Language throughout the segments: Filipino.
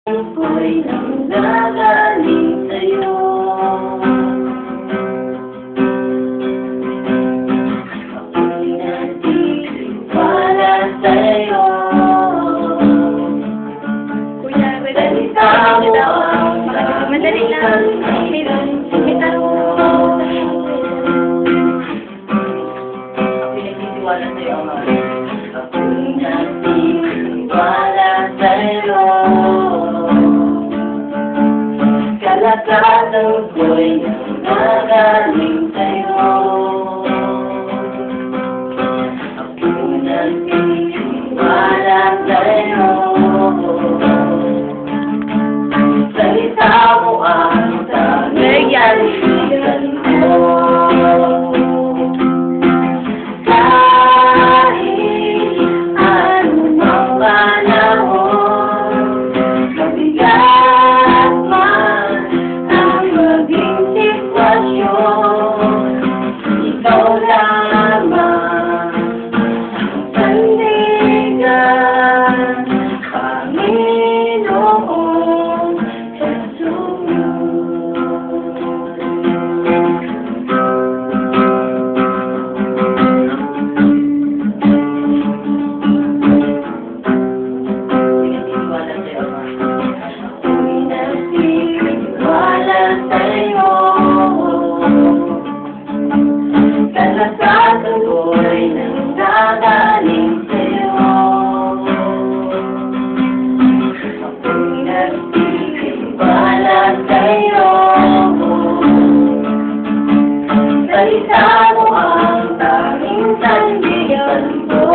Ako'y nanggagaling sa'yo. Ako'y nagtitiwala sa'yo. Kuya, Salita mo ang madali lang. May tanong. Ako'y nagtitiwala sa'yo, ama. Ako'y nagtitiwala sa'yo. Kalakasan ko'y nanggagaling sa'yo. Ako'y nagtitiwala sa'yo. Salita mo ang tanging kalimutan ko. Kahit anumang panahon, mabigat man ang maging sitwasyon, ikaw lamang ang sandigan, Panginoon Jesus. Kalakasan ko'y nanggagaling sa'yo. Ako'y nagtitiwala sa'yo. Salita mo ang tanging sandigan ko.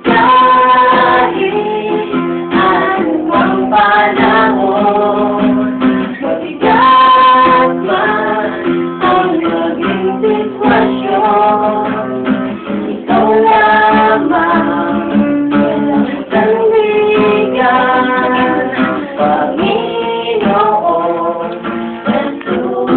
Kahit anumang panahon, mabigat man ang maging sitwasyon, ikaw lamang ang sandigan, Panginoon Jesus.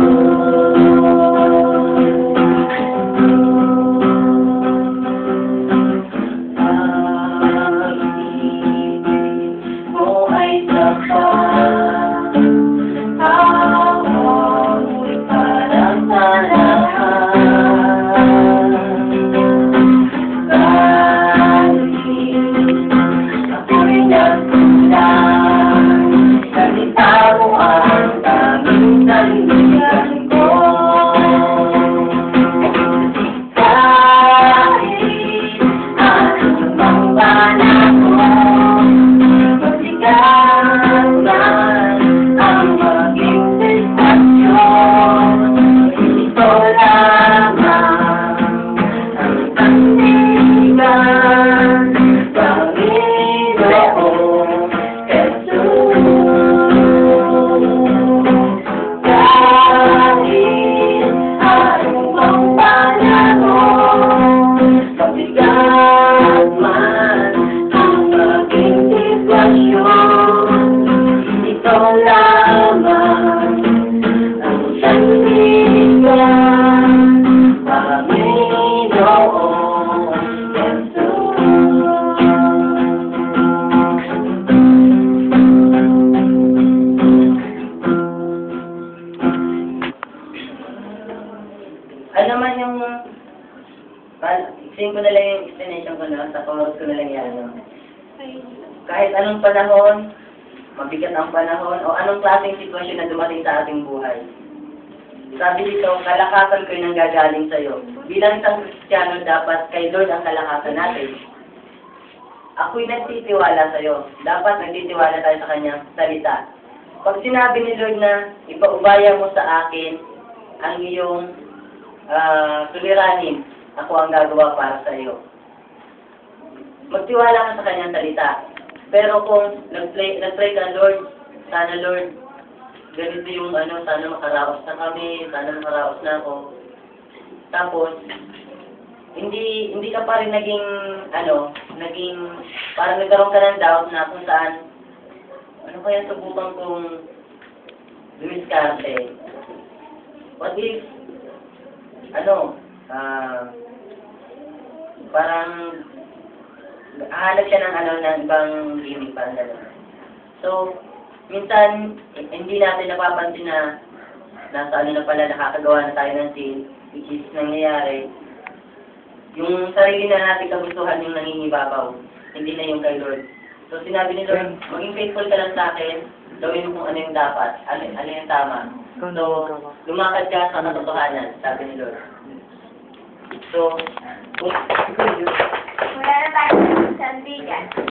Pag-ibig mo ay tapat, amoy para sa lahat. Kahit ako'y nagkulang, salita mo ang tanging sandigan ko. Kahit anumang panahon, mabigat man ang maging sitwasyon, ikaw lamang ang sandigan, Panginoon Jesus. Kahit anumang panahon, mabigat man ang maging sitwasyon, ikaw lamang ang sandigan, Panginoon Jesus. Ano naman yung sing ko na lang yung explanation ko na, sa chorus ko na lang yan. No? Kahit anong panahon, mabigat ang panahon, o anong klaseng sitwasyon na dumating sa ating buhay. Sabi dito, kalakasan ko'y nanggagaling sa'yo. Bilang isang Kristiyano, dapat kay Lord ang kalakasan natin. Ako'y nagtitiwala sa'yo. Dapat nagtitiwala tayo sa kanyang salita. Pag sinabi ni Lord na ipaubaya mo sa akin ang iyong suliranin, ako ang gagawa para sa iyo. Magtiwala ka sa kanyang salita. Pero kung nag-pray ka, Lord, sana Lord, ganito yung sana makaraos na kami, sana makaraos na ako. Tapos, hindi ka pa rin naging parang nagkaroon ka ng doubt na kung saan, ano kaya subukan kong dumiskarte. What if, parang hahanap siya ng ng ibang gimmick para gano'n. So, minsan, hindi natin napapansin na nasa na pala, nakakagawa na tayo ng scene, which is nangyayari. Yung sarili na natin kagustuhan yung nangingibabaw, hindi na yung kay Lord. So, sinabi ni Lord, maging faithful ka lang sa akin, gawin mo kung ano yung dapat, ano yung tama. So, lumakad ka sa katotohanan, sabi ni Lord. So, kung Wala na tayo sa sandigan.